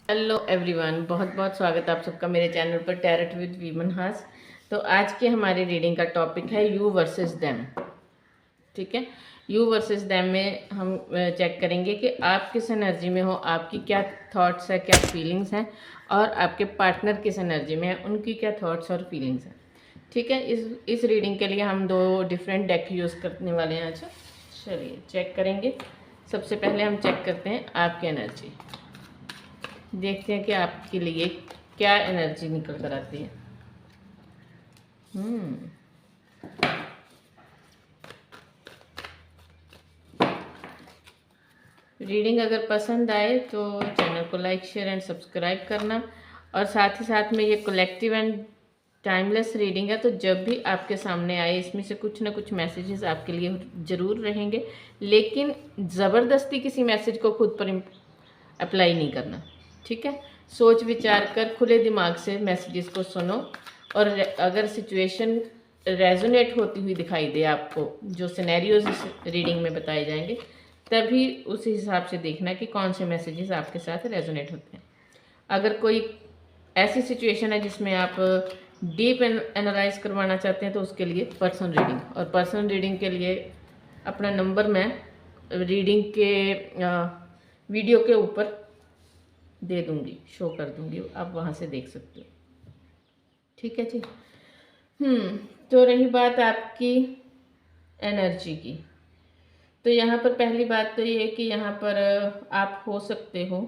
Hello everyone, बहुत बहुत स्वागत है आप सबका मेरे चैनल पर टैरट विद वीमन हास। तो आज की हमारी रीडिंग का टॉपिक है यू वर्सेस देम। ठीक है, यू वर्सेस देम में हम चेक करेंगे कि आप किस एनर्जी में हो, आपकी क्या थॉट्स है, क्या फीलिंग्स हैं, और आपके पार्टनर किस एनर्जी में है, उनकी क्या थॉट्स और फीलिंग्स हैं। ठीक है, इस रीडिंग के लिए हम दो डिफरेंट डेक यूज़ करने वाले हैं। अच्छा, चलिए चेक करेंगे। सबसे पहले हम चेक करते हैं आपकी एनर्जी। देखते हैं कि आपके लिए क्या एनर्जी निकल कर आती है। रीडिंग अगर पसंद आए तो चैनल को लाइक, शेयर एंड सब्सक्राइब करना। और साथ ही साथ में ये कलेक्टिव एंड टाइमलेस रीडिंग है, तो जब भी आपके सामने आए इसमें से कुछ ना कुछ मैसेजेस आपके लिए ज़रूर रहेंगे, लेकिन ज़बरदस्ती किसी मैसेज को खुद पर अप्लाई नहीं करना। ठीक है, सोच विचार कर खुले दिमाग से मैसेजेस को सुनो, और अगर सिचुएशन रेजोनेट होती हुई दिखाई दे आपको, जो सिनेरियोज इस रीडिंग में बताए जाएंगे, तभी उस हिसाब से देखना कि कौन से मैसेजेस आपके साथ रेजोनेट होते हैं। अगर कोई ऐसी सिचुएशन है जिसमें आप डीप एनालाइज करवाना चाहते हैं तो उसके लिए पर्सन रीडिंग, और पर्सन रीडिंग के लिए अपना नंबर मैं रीडिंग के वीडियो के ऊपर दे दूंगी, शो कर दूंगी, आप वहाँ से देख सकते हो। ठीक है जी। तो रही बात आपकी एनर्जी की, तो यहाँ पर पहली बात तो ये है कि यहाँ पर आप हो सकते हो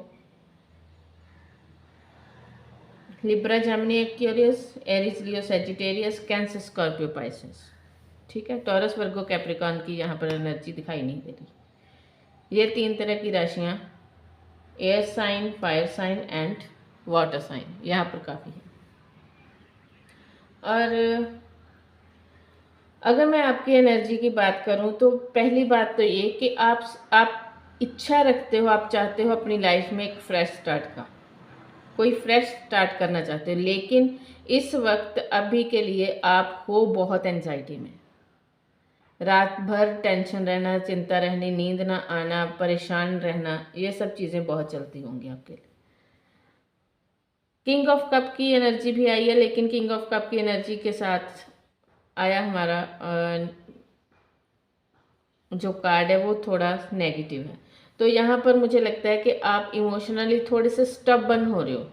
लिब्रा, जेमिनी, एक्वेरियस, एरीज, लियो, सैजिटेरियस, कैंसर, स्कॉर्पियो, पाइसेस। ठीक है, टॉरस, वर्गो, कैप्रिकॉर्न की यहाँ पर एनर्जी दिखाई नहीं दे रही। ये तीन तरह की राशियाँ, air sign, fire sign and water sign, यहाँ पर काफ़ी है। और अगर मैं आपकी एनर्जी की बात करूं तो पहली बात तो ये कि आप इच्छा रखते हो, आप चाहते हो अपनी लाइफ में एक फ्रेश स्टार्ट का, कोई फ्रेश स्टार्ट करना चाहते हो, लेकिन इस वक्त अभी के लिए आप हो बहुत एंजाइटी में। रात भर टेंशन रहना, चिंता रहनी, नींद ना आना, परेशान रहना, ये सब चीज़ें बहुत चलती होंगी आपके लिए। किंग ऑफ कप की एनर्जी भी आई है, लेकिन किंग ऑफ कप की एनर्जी के साथ आया हमारा जो कार्ड है वो थोड़ा नेगेटिव है। तो यहाँ पर मुझे लगता है कि आप इमोशनली थोड़े से स्टबर्न हो रहे हो।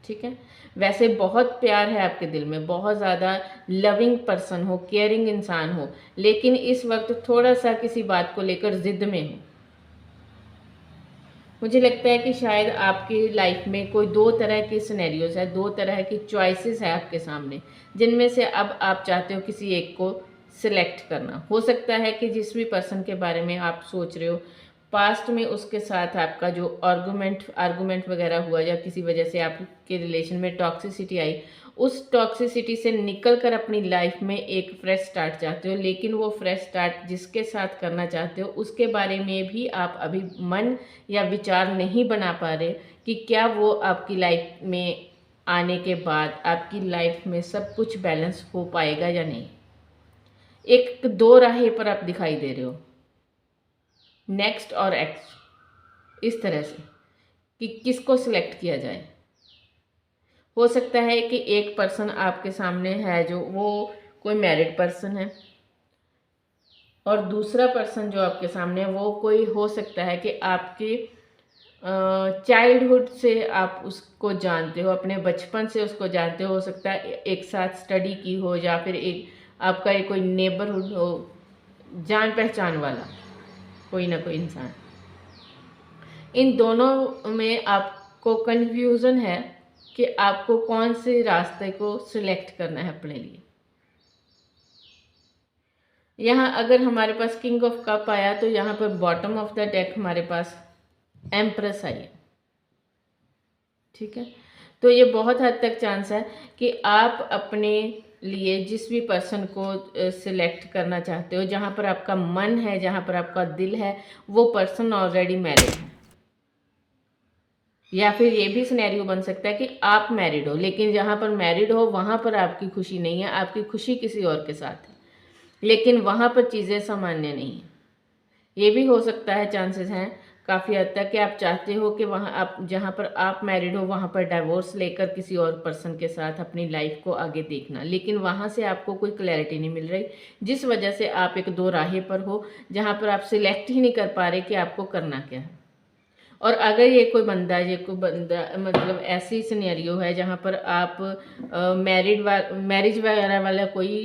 ठीक है, वैसे बहुत प्यार है आपके दिल में, बहुत ज़्यादा लविंग पर्सन हो, केयरिंग इंसान हो, लेकिन इस वक्त थोड़ा सा किसी बात को लेकर जिद में हो। मुझे लगता है कि शायद आपकी लाइफ में कोई दो तरह के सिनेरियोज है, दो तरह की चॉइसेस है आपके सामने, जिनमें से अब आप चाहते हो किसी एक को सिलेक्ट करना। हो सकता है कि जिस भी पर्सन के बारे में आप सोच रहे हो, पास्ट में उसके साथ आपका जो आर्गूमेंट वगैरह हुआ, या किसी वजह से आपके रिलेशन में टॉक्सिसिटी आई, उस टॉक्सिसिटी से निकल कर अपनी लाइफ में एक फ्रेश स्टार्ट चाहते हो, लेकिन वो फ्रेश स्टार्ट जिसके साथ करना चाहते हो उसके बारे में भी आप अभी मन या विचार नहीं बना पा रहे कि क्या वो आपकी लाइफ में आने के बाद आपकी लाइफ में सब कुछ बैलेंस हो पाएगा या नहीं। एक दो राहें पर आप दिखाई दे रहे हो, नेक्स्ट और एक्स, इस तरह से कि किसको सिलेक्ट किया जाए। हो सकता है कि एक पर्सन आपके सामने है जो वो कोई मैरिड पर्सन है, और दूसरा पर्सन जो आपके सामने है वो कोई हो सकता है कि आपके चाइल्डहुड से आप उसको जानते हो, अपने बचपन से उसको जानते हो सकता है एक साथ स्टडी की हो, या फिर एक आपका एक कोई नेबरहुड हो, जान पहचान वाला कोई ना कोई इंसान। इन दोनों में आपको कन्फ्यूज़न है कि आपको कौन से रास्ते को सिलेक्ट करना है अपने लिए। यहाँ अगर हमारे पास किंग ऑफ कप आया तो यहाँ पर बॉटम ऑफ द डेक हमारे पास एम्प्रेस आई है। ठीक है, तो ये बहुत हद तक चांस है कि आप अपने लिए जिस भी पर्सन को सिलेक्ट करना चाहते हो, जहाँ पर आपका मन है, जहाँ पर आपका दिल है, वो पर्सन ऑलरेडी मैरिड है। या फिर ये भी सिनेरियो बन सकता है कि आप मैरिड हो, लेकिन जहाँ पर मैरिड हो वहाँ पर आपकी खुशी नहीं है, आपकी खुशी किसी और के साथ है, लेकिन वहाँ पर चीज़ें सामान्य नहीं है। ये भी हो सकता है, चांसेस हैं काफ़ी हद तक कि आप चाहते हो कि वहाँ आप जहाँ पर आप मैरिड हो वहाँ पर डाइवोर्स लेकर किसी और पर्सन के साथ अपनी लाइफ को आगे देखना, लेकिन वहाँ से आपको कोई क्लैरिटी नहीं मिल रही, जिस वजह से आप एक दो राहे पर हो जहाँ पर आप सिलेक्ट ही नहीं कर पा रहे कि आपको करना क्या है। और अगर ये कोई बंदा मतलब ऐसी सिनेरियो है जहाँ पर आप मैरिज वगैरह वाला कोई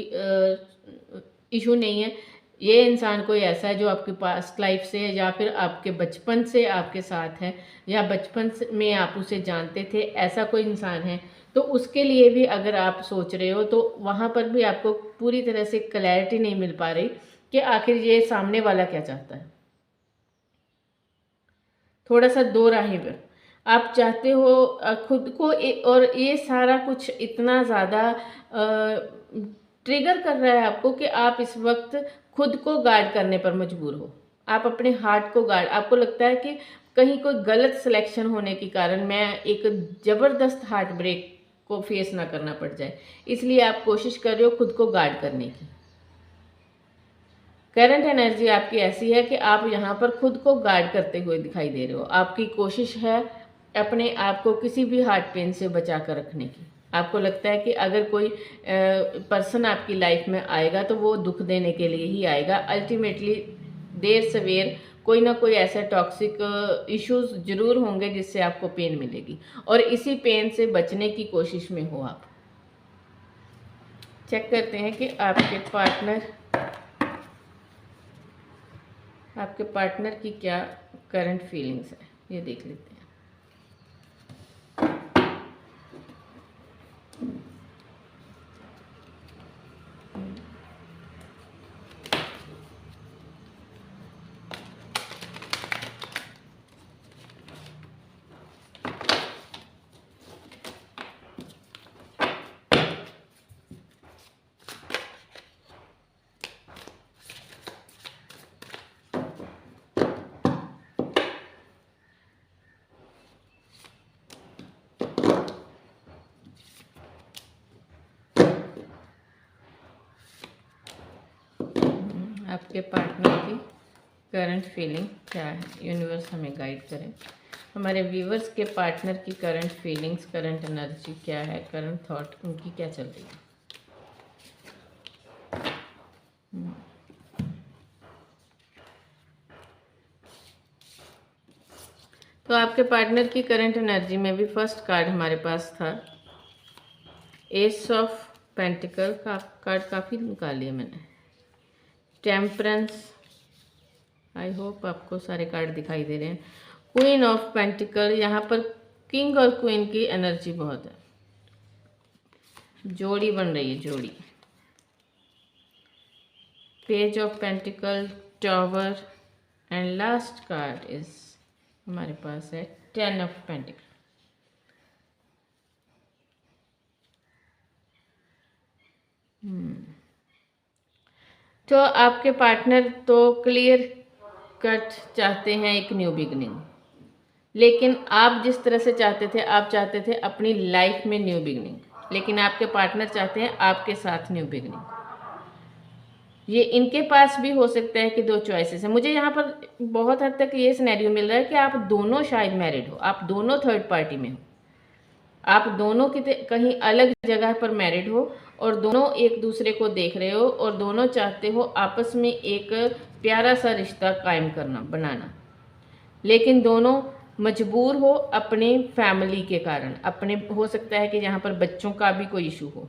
इशू नहीं है, ये इंसान कोई ऐसा है जो आपके पास्ट लाइफ से है या फिर आपके बचपन से आपके साथ है या बचपन में आप उसे जानते थे, ऐसा कोई इंसान है, तो उसके लिए भी अगर आप सोच रहे हो तो वहाँ पर भी आपको पूरी तरह से क्लैरिटी नहीं मिल पा रही कि आखिर ये सामने वाला क्या चाहता है। थोड़ा सा दो राहें पर आप चाहते हो खुद को और ये सारा कुछ इतना ज़्यादा ट्रिगर कर रहा है आपको कि आप इस वक्त खुद को गार्ड करने पर मजबूर हो। आप अपने हार्ट को गार्ड, आपको लगता है कि कहीं कोई गलत सिलेक्शन होने के कारण मैं एक ज़बरदस्त हार्ट ब्रेक को फेस ना करना पड़ जाए, इसलिए आप कोशिश कर रहे हो खुद को गार्ड करने की। करंट एनर्जी आपकी ऐसी है कि आप यहाँ पर खुद को गार्ड करते हुए दिखाई दे रहे हो। आपकी कोशिश है अपने आप को किसी भी हार्ट पेन से बचा कर रखने की। आपको लगता है कि अगर कोई पर्सन आपकी लाइफ में आएगा तो वो दुख देने के लिए ही आएगा। अल्टीमेटली देर सवेर कोई ना कोई ऐसा टॉक्सिक इश्यूज जरूर होंगे जिससे आपको पेन मिलेगी, और इसी पेन से बचने की कोशिश में हो आप। चेक करते हैं कि आपके पार्टनर की क्या करंट फीलिंग्स है, ये देख लेते हैं। आपके पार्टनर की करंट फीलिंग क्या है, यूनिवर्स हमें गाइड करें। हमारे व्यूवर्स के पार्टनर की करंट फीलिंग्स, करंट एनर्जी क्या है, करंट थॉट उनकी क्या चल रही है। तो आपके पार्टनर की करंट एनर्जी में भी फर्स्ट कार्ड हमारे पास था एस ऑफ पेंटिकल का कार्ड, काफ़ी निकाल लिया मैंने। टेम्परेंस, आई होप आपको सारे कार्ड दिखाई दे रहे हैं। क्वीन ऑफ पेंटिकल, यहाँ पर किंग और क्वीन की एनर्जी बहुत है, जोड़ी बन रही है, जोड़ी। Page of pentacle, tower, and last card is हमारे पास है 10 ऑफ पेंटिकल। तो आपके पार्टनर तो क्लियर कट चाहते हैं एक न्यू बिगनिंग, लेकिन आप जिस तरह से चाहते थे, आप चाहते थे अपनी लाइफ में न्यू बिगनिंग, लेकिन आपके पार्टनर चाहते हैं आपके साथ न्यू बिगनिंग। ये इनके पास भी हो सकता है कि दो चॉइसेस हैं। मुझे यहाँ पर बहुत हद तक ये सिनेरियो मिल रहा है कि आप दोनों शायद मैरिड हो, आप दोनों थर्ड पार्टी में हो, आप दोनों कहीं अलग जगह पर मैरिड हो और दोनों एक दूसरे को देख रहे हो और दोनों चाहते हो आपस में एक प्यारा सा रिश्ता कायम करना, बनाना, लेकिन दोनों मजबूर हो अपने फैमिली के कारण। अपने हो सकता है कि यहाँ पर बच्चों का भी कोई इशू हो।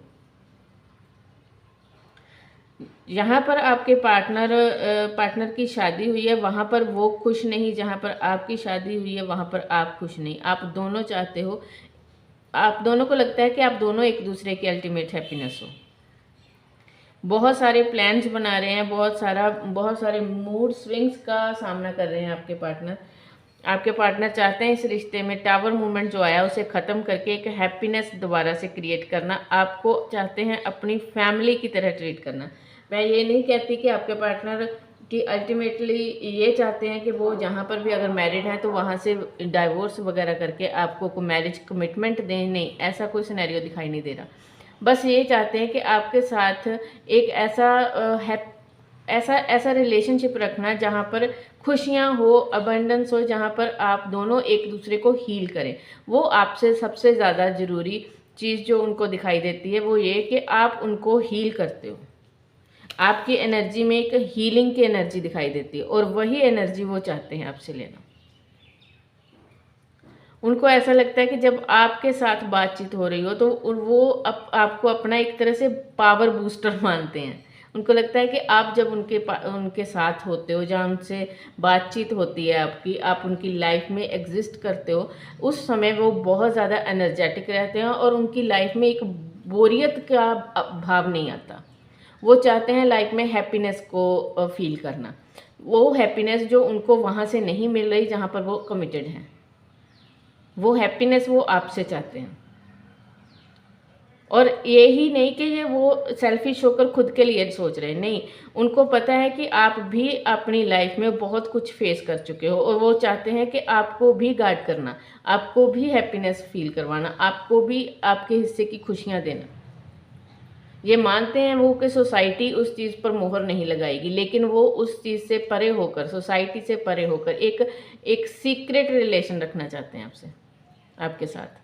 यहाँ पर आपके पार्टनर की शादी हुई है, वहाँ पर वो खुश नहीं, जहाँ पर आपकी शादी हुई है वहाँ पर आप खुश नहीं। आप दोनों चाहते हो, आप दोनों को लगता है कि आप दोनों एक दूसरे की अल्टीमेट हैप्पीनेस हो। बहुत सारे प्लान्स बना रहे हैं, बहुत सारे मूड स्विंग्स का सामना कर रहे हैं आपके पार्टनर। आपके पार्टनर चाहते हैं इस रिश्ते में टावर मूवमेंट जो आया उसे ख़त्म करके एक हैप्पीनेस दोबारा से क्रिएट करना। आपको चाहते हैं अपनी फैमिली की तरह ट्रीट करना। मैं ये नहीं कहती कि आपके पार्टनर कि अल्टीमेटली ये चाहते हैं कि वो जहाँ पर भी अगर मैरिड है तो वहाँ से डाइवोर्स वगैरह करके आपको को मैरिज कमिटमेंट दें, नहीं, ऐसा कोई सिनेरियो दिखाई नहीं दे रहा। बस ये चाहते हैं कि आपके साथ एक ऐसा ऐसा रिलेशनशिप रखना जहाँ पर खुशियाँ हो, अबंडेंस हो, जहाँ पर आप दोनों एक दूसरे को हील करें। वो आपसे सबसे ज़्यादा ज़रूरी चीज़ जो उनको दिखाई देती है वो ये कि आप उनको हील करते हो। आपकी एनर्जी में एक हीलिंग की एनर्जी दिखाई देती है और वही एनर्जी वो चाहते हैं आपसे लेना। उनको ऐसा लगता है कि जब आपके साथ बातचीत हो रही हो तो वो आपको अपना एक तरह से पावर बूस्टर मानते हैं। उनको लगता है कि आप जब उनके साथ होते हो, जहाँ उनसे बातचीत होती है आपकी, आप उनकी लाइफ में एग्जिस्ट करते हो, उस समय वो बहुत ज़्यादा एनर्जेटिक रहते हैं और उनकी लाइफ में एक बोरियत का भाव नहीं आता। वो चाहते हैं लाइफ में हैप्पीनेस को फील करना, वो हैप्पीनेस जो उनको वहाँ से नहीं मिल रही जहाँ पर वो कमिटेड हैं। वो हैप्पीनेस वो आपसे चाहते हैं। और ये ही नहीं कि ये वो सेल्फिश होकर खुद के लिए सोच रहे हैं, नहीं, उनको पता है कि आप भी अपनी लाइफ में बहुत कुछ फेस कर चुके हो और वो चाहते हैं कि आपको भी गाइड करना, आपको भी हैप्पीनेस फील करवाना, आपको भी आपके हिस्से की खुशियाँ देना। ये मानते हैं वो कि सोसाइटी उस चीज़ पर मोहर नहीं लगाएगी, लेकिन वो उस चीज़ से परे होकर, सोसाइटी से परे होकर एक सीक्रेट रिलेशन रखना चाहते हैं आपसे, आपके साथ।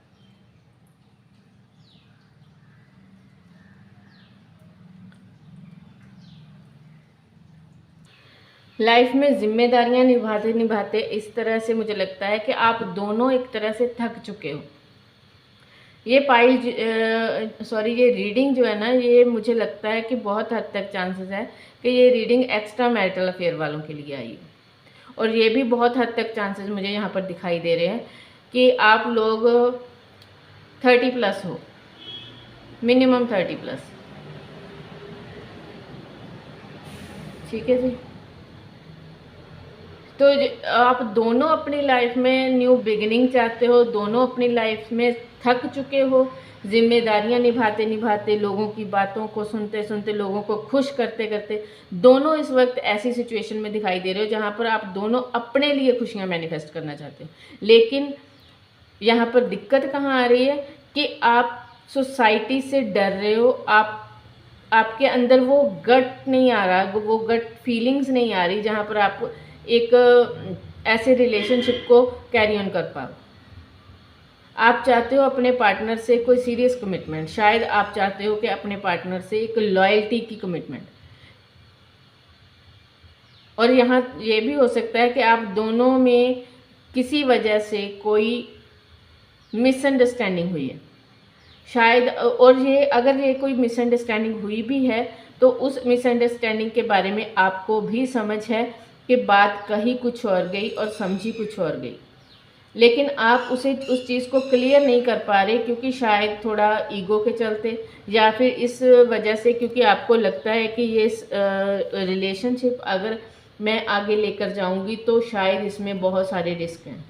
लाइफ में जिम्मेदारियां निभाते निभाते इस तरह से मुझे लगता है कि आप दोनों एक तरह से थक चुके हो। ये ये रीडिंग जो है ना, ये मुझे लगता है कि बहुत हद तक चांसेस है कि ये रीडिंग एक्स्ट्रा मैरिटल अफेयर वालों के लिए आई है। और ये भी बहुत हद तक चांसेस मुझे यहाँ पर दिखाई दे रहे हैं कि आप लोग 30+ हो, मिनिमम 30+। ठीक है जी। तो आप दोनों अपनी लाइफ में न्यू बिगिनिंग चाहते हो, दोनों अपनी लाइफ में थक चुके हो, जिम्मेदारियां निभाते निभाते, लोगों की बातों को सुनते सुनते, लोगों को खुश करते करते, दोनों इस वक्त ऐसी सिचुएशन में दिखाई दे रहे हो जहां पर आप दोनों अपने लिए खुशियां मैनिफेस्ट करना चाहते हो। लेकिन यहाँ पर दिक्कत कहाँ आ रही है कि आप सोसाइटी से डर रहे हो, आपके अंदर वो गट नहीं आ रहा, वो गट फीलिंग्स नहीं आ रही जहाँ पर आप एक ऐसे रिलेशनशिप को कैरी ऑन कर पाओ। आप चाहते हो अपने पार्टनर से कोई सीरियस कमिटमेंट, शायद आप चाहते हो कि अपने पार्टनर से एक लॉयल्टी की कमिटमेंट। और यहाँ ये भी हो सकता है कि आप दोनों में किसी वजह से कोई मिसअंडरस्टैंडिंग हुई है शायद। और ये अगर ये कोई मिसअंडरस्टैंडिंग हुई भी है तो उस मिसअंडरस्टैंडिंग के बारे में आपको भी समझ है कि बात कही कुछ और गई और समझी कुछ और गई, लेकिन आप उस चीज़ को क्लियर नहीं कर पा रहे, क्योंकि शायद थोड़ा ईगो के चलते, या फिर इस वजह से क्योंकि आपको लगता है कि ये रिलेशनशिप अगर मैं आगे लेकर जाऊंगी तो शायद इसमें बहुत सारे रिस्क हैं।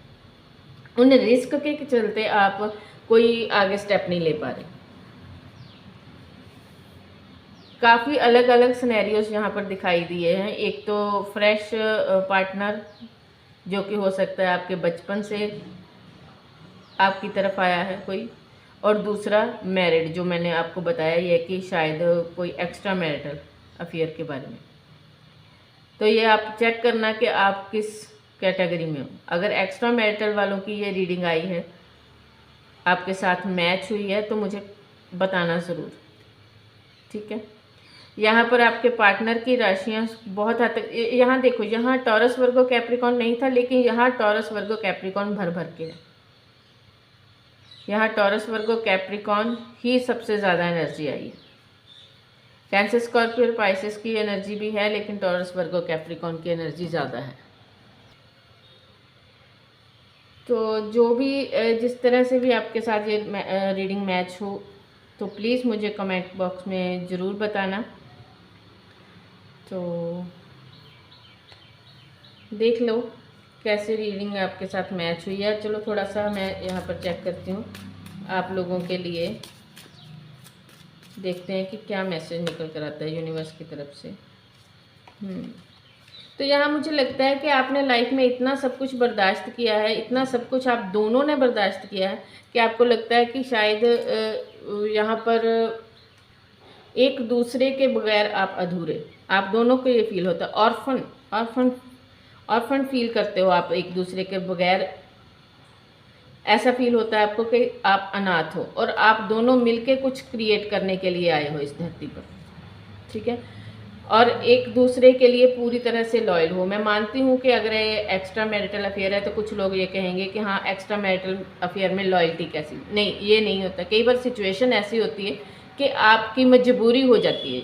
उन रिस्क के चलते आप कोई आगे स्टेप नहीं ले पा रहे। काफ़ी अलग अलग सिनेरियोज यहाँ पर दिखाई दिए हैं। एक तो फ्रेश पार्टनर जो कि हो सकता है आपके बचपन से आपकी तरफ आया है कोई, और दूसरा मैरिड जो मैंने आपको बताया ये कि शायद कोई एक्स्ट्रा मैरिटल अफेयर के बारे में। तो ये आप चेक करना कि आप किस कैटेगरी में हो। अगर एक्स्ट्रा मैरिटल वालों की ये रीडिंग आई है, आपके साथ मैच हुई है, तो मुझे बताना ज़रूर, ठीक है। यहाँ पर आपके पार्टनर की राशियाँ बहुत हद तक, यहाँ देखो, यहाँ टॉरस वर्गो कैप्रिकॉन नहीं था, लेकिन यहाँ टॉरस वर्गो कैप्रिकॉन भर भर के है। यहाँ टॉरस वर्गो कैप्रिकॉन ही सबसे ज़्यादा एनर्जी आई है। कैंसर स्कॉर्पियो पाइसेस की एनर्जी भी है, लेकिन टॉरस वर्गो कैप्रिकॉन की एनर्जी ज़्यादा है। तो जो भी जिस तरह से भी आपके साथ ये रीडिंग मैच हो, तो प्लीज़ मुझे कमेंट बॉक्स में ज़रूर बताना। तो देख लो कैसे रीडिंग आपके साथ मैच हुई है। चलो थोड़ा सा मैं यहाँ पर चेक करती हूँ आप लोगों के लिए, देखते हैं कि क्या मैसेज निकल कर आता है यूनिवर्स की तरफ से। तो यहाँ मुझे लगता है कि आपने लाइफ में इतना सब कुछ बर्दाश्त किया है, इतना सब कुछ आप दोनों ने बर्दाश्त किया है कि आपको लगता है कि शायद यहाँ पर एक दूसरे के बगैर आप अधूरे, आप दोनों को ये फील होता है। ऑर्फन ऑर्फन ऑर्फन फील करते हो आप एक दूसरे के बगैर, ऐसा फील होता है आपको कि आप अनाथ हो और आप दोनों मिलके कुछ क्रिएट करने के लिए आए हो इस धरती पर, ठीक है। और एक दूसरे के लिए पूरी तरह से लॉयल हो। मैं मानती हूँ कि अगर ये एक्स्ट्रा मैरिटल अफेयर है तो कुछ लोग ये कहेंगे कि हाँ एक्स्ट्रा मैरिटल अफेयर में लॉयल्टी कैसी, नहीं ये नहीं होता। कई बार सिचुएशन ऐसी होती है कि आपकी मजबूरी हो जाती है।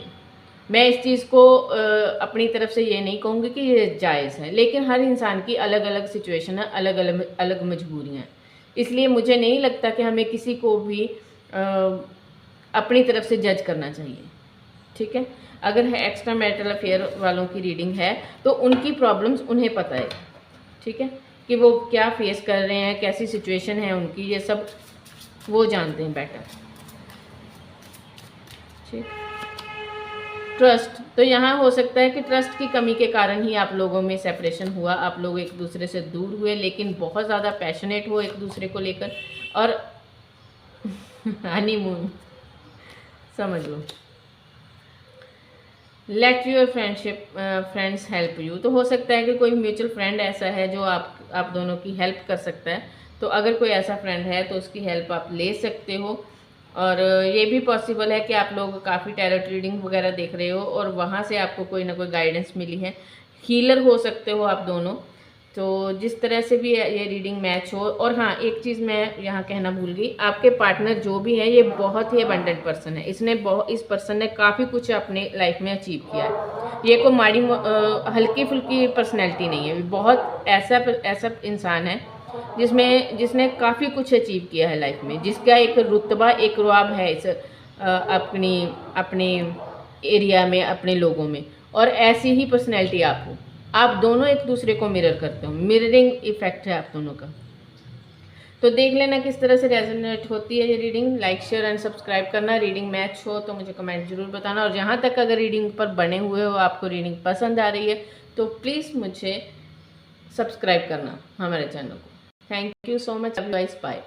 मैं इस चीज़ को अपनी तरफ से ये नहीं कहूँगी कि ये जायज़ है, लेकिन हर इंसान की अलग अलग सिचुएशन है, अलग अलग अलग मजबूरियाँ हैं। इसलिए मुझे नहीं लगता कि हमें किसी को भी अपनी तरफ से जज करना चाहिए, ठीक है। अगर है एक्स्ट्रा मैरिटल अफेयर वालों की रीडिंग है तो उनकी प्रॉब्लम्स उन्हें पता है, ठीक है, कि वो क्या फेस कर रहे हैं, कैसी सिचुएशन है उनकी, ये सब वो जानते हैं बेटर, ठीक। ट्रस्ट, तो यहाँ हो सकता है कि ट्रस्ट की कमी के कारण ही आप लोगों में सेपरेशन हुआ, आप लोग एक दूसरे से दूर हुए, लेकिन बहुत ज़्यादा पैशनेट हो एक दूसरे को लेकर। और हनीमून समझ लो, let your friends help you, तो हो सकता है कि कोई म्यूचुअल फ्रेंड ऐसा है जो आप दोनों की हेल्प कर सकता है। तो अगर कोई ऐसा फ्रेंड है तो उसकी हेल्प आप ले सकते हो। और ये भी पॉसिबल है कि आप लोग काफ़ी टैरोट रीडिंग वगैरह देख रहे हो और वहाँ से आपको कोई ना कोई गाइडेंस मिली है। हीलर हो सकते हो आप दोनों, तो जिस तरह से भी ये रीडिंग मैच हो। और हाँ, एक चीज़ मैं यहाँ कहना भूल गई, आपके पार्टनर जो भी है ये बहुत ही अबंडेंट पर्सन है। इस पर्सन ने काफ़ी कुछ अपने लाइफ में अचीव किया है। ये कोई माड़ी हल्की फुल्की पर्सनैलिटी नहीं है, बहुत ऐसा इंसान है जिसने काफ़ी कुछ अचीव किया है लाइफ में, जिसका एक रुतबा एक रुआब है इस अपने एरिया में, अपने लोगों में। और ऐसी ही पर्सनैलिटी आप हो, आप दोनों एक दूसरे को मिरर करते हो, मिररिंग इफेक्ट है आप दोनों का। तो देख लेना किस तरह से रेजोनेट होती है ये reading. Like share and subscribe करना। रीडिंग मैच हो तो मुझे कमेंट जरूर बताना। और जहाँ तक अगर रीडिंग पर बने हुए हो, आपको रीडिंग पसंद आ रही है, तो प्लीज़ मुझे सब्सक्राइब करना हमारे चैनल को। Thank you so much, guys, bye.